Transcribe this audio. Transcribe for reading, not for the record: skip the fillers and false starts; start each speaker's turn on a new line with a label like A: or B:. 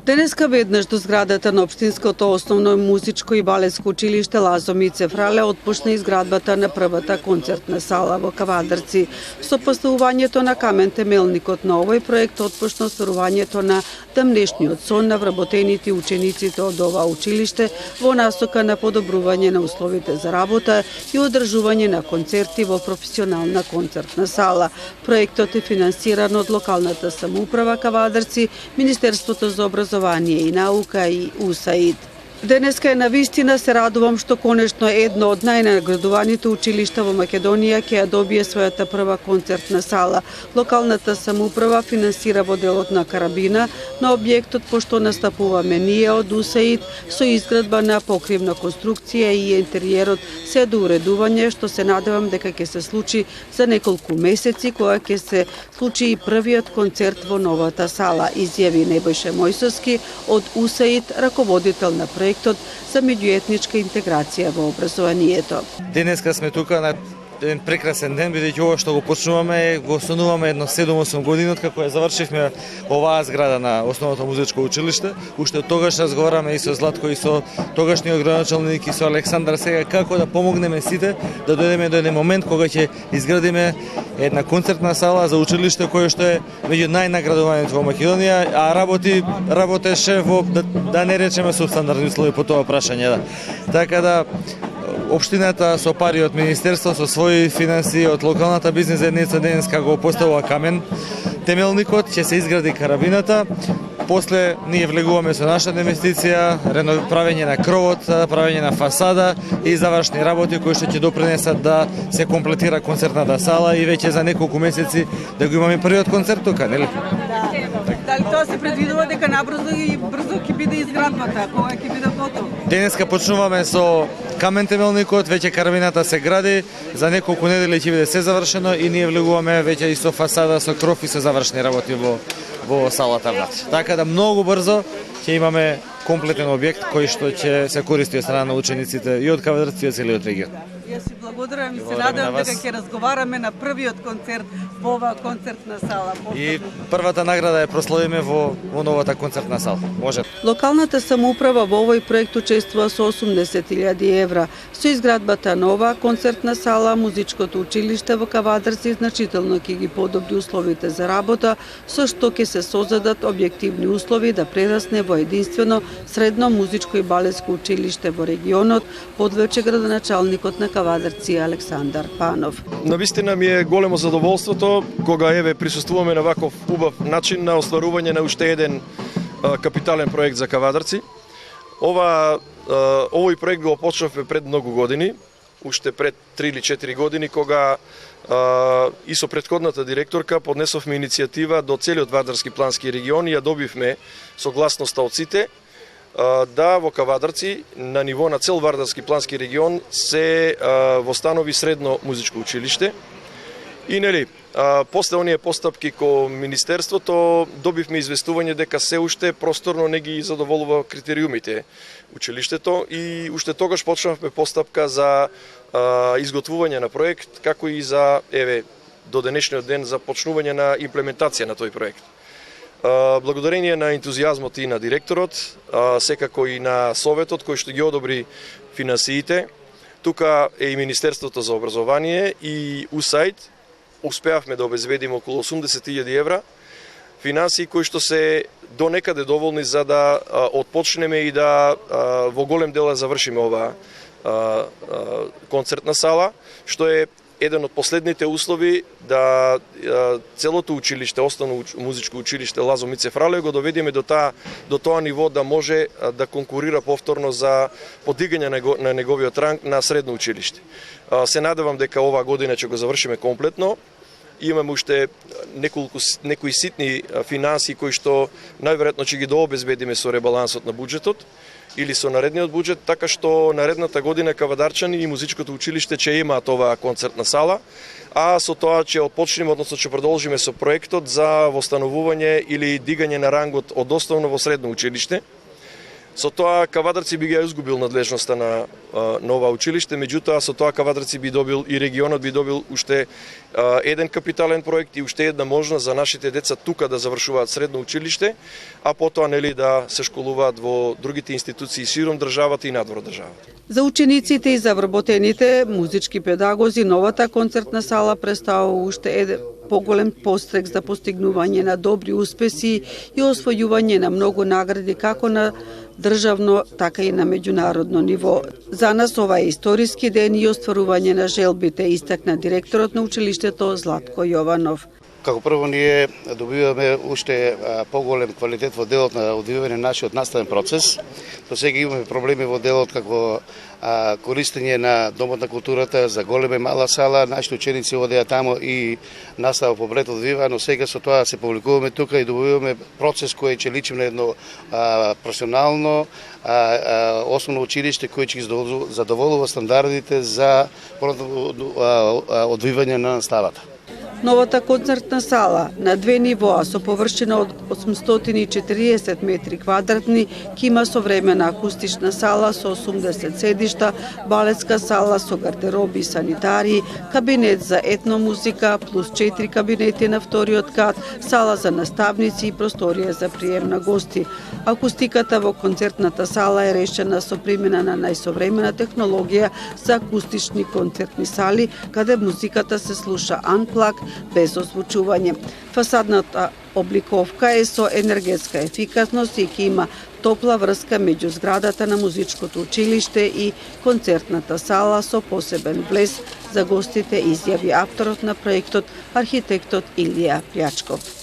A: Денеска веднаш до зградата на Општинското основно музичко и балетско училиште Лазо Мице Фрале отпочна изградбата на првата концертна сала во Кавадарци. Со поставувањето на камен темелникот на овој проект отпочна остварувањето на тамнешниот сон на вработените учениците од ова училиште во насока на подобрување на условите за работа и одржување на концерти во професионална концертна сала. Проектот е финансиран од локалната самоуправа Кавадарци, Министерството за образование и наука и УСАИД. Денеска е навистина се радувам што конечно едно од најнаградуваните училишта во Македонија ќе ја добие својата прва концертна сала. Локалната самоуправа финансира во делот на карабина на објектот, пошто настапуваме ние од УСАИД со изградба на покривна конструкција и интериерот се до уредување, што се надевам дека ќе се случи за неколку месеци, кога ќе се случи и првиот концерт во новата сала, изјави Небојше Мојсовски од УСАИД, раководител на проектот за меѓуетничка интеграција во образованието.
B: Денеска сме тука на еден прекрасен ден, бидејќи ова што го почнуваме, го остануваме едно 7-8 години откако ја завршивме оваа зграда на Основното музичко училиште. Уште тогаш разговараме и со Златко и со тогашниот градоначалник и со Александар сега како да помогнеме сите да дојдеме до еден момент кога ќе изградиме една концертна сала за училиште кој што е меѓу најнаградуваните во Македонија, а работеше во да не речеме субстандардни услови по тоа прашање. Така да Општината со пари од Министерство, со своји финансии од локалната бизнес заедница денеска го поставува камен темелникот, ќе се изгради карабината, после ние влегуваме со нашата инвестиција, правење на кровот, правење на фасада и завршни работи кои што ќе допринесат да се комплетира концертната сала и веќе за неколку месеци да го имаме првиот концерт тука, нели?
A: Дали тоа се предвидува дека набрзо и брзо ќе биде изградбата, кога ќе биде готово?
B: Денеска почнуваме со камен темелникот, веќе карабината се гради, за неколку недели ќе биде се завршено и ние влегуваме веќе и со фасада, со кров и со завршни работи во салата внатре. Така да многу брзо ќе имаме комплетен објект кој што ќе се користи од страна на учениците и од Кавадарци и од целиот регион.
A: Јас си благодарам и се надевам дека ќе разговараме на првиот концерт во оваа концертна сала.
B: И првата награда ја прославиме во новата концертна сала. Може.
A: Локалната самоуправа во овој проект учествува со 80.000 евра. Со изградбата на оваа концертна сала, музичкото училиште во Кавадарци значително ќе ги подобри условите за работа, со што ќе се создадат објективни услови да прерасне во единствено средно музичко и балетско училиште во регионот, подвече градоначалникот на Кавадарци Александар Панов.
C: Навистина ми е големо задоволството кога еве присуствуваме на ваков убав начин на остварување на уште еден капитален проект за Кавадарци. Овој проект го почнавме пред многу години, уште пред 3 или 4 години, кога и со претходната директорка поднесовме иницијатива до целиот Вардарски плански регион и ја добивме согласноста од сите да во Кавадарци на ниво на цел Вардарски плански регион се востанови средно музичко училиште. И нели, после оние постапки ко Министерството добивме известување дека се уште просторно не ги задоволува критериумите училиштето и уште тогаш почнавме постапка за изготвување на проект, како и за до денешниот ден за почнување на имплементација на тој проект. Благодарение на ентузијазмот и на директорот, секако и на советот кој што ги одобри финансиите, тука е и Министерството за образование и УСАИД, успеавме да обезбедиме околу 80.000 евра финансии кои што се до некаде доволни за да отпочнеме и да во голем дел завршиме оваа концертна сала, што е еден од последните услови да целото училиште, основно музичко училиште Лазо Мице Фрале го доведеме до тоа ниво да може да конкурира повторно за подигање на неговиот ранг на средно училиште. Се надевам дека оваа година ќе го завршиме комплетно. Имаме уште некои ситни финансии кои што најверојатно ќе ги дообезбедиме со ребалансот на буџетот или со наредниот буџет, така што наредната година Кавадарчани и музичкото училиште ќе имаат оваа концертна сала, а со тоа ќе отпочнеме, односно ќе продолжиме со проектот за востановување или дигање на рангот од основно во средно училиште. Со тоа Кавадарци би ја изгубил надлежноста на ова училиште, меѓутоа со тоа Кавадарци би добил и регионот би добил уште еден капитален проект и уште една можност за нашите деца тука да завршуваат средно училиште, а потоа нели да се школуваат во другите институции широм државата и надвор државата.
A: За учениците и за вработените музички педагози новата концертна сала представува уште еден поголем пострек за постигнување на добри успеси и освојување на многу награди како на државно, така и на меѓународно ниво. За нас ова е историски ден и остварување на желбите, истакна директорот на училиштето Златко Јованов.
D: Како прво ние добиваме уште поголем квалитет во делот на одвивање на нашиот наставен процес. До сега имаме проблеми во делот како користење на Домот на културата за голема и мала сала. Нашите ученици одеа тамо и настава по бред одвива, но сега со тоа се повликуваме тука и добиваме процес кој ќе личи на едно професионално основно училиште кој ќе задоволува стандардите за одвивање на наставата.
A: Новата концертна сала на две нивоа со површина од 840 метри квадратни ќе има современа акустична сала со 80 седишта, балетска сала со гардероби и санитари, кабинет за етномузика плюс 4 кабинети на вториот кат, сала за наставници и просторија за прием на гости. Акустиката во концертната сала е решена со примена на најсовремена технологија за акустични концертни сали, каде музиката се слуша unplug, без озвучување. Фасадната обликовка е со енергетска ефикасност и ќе има топла врска меѓу зградата на музичкото училиште и концертната сала со посебен влез за гостите, изјави авторот на проектот, архитектот Илија Плячков.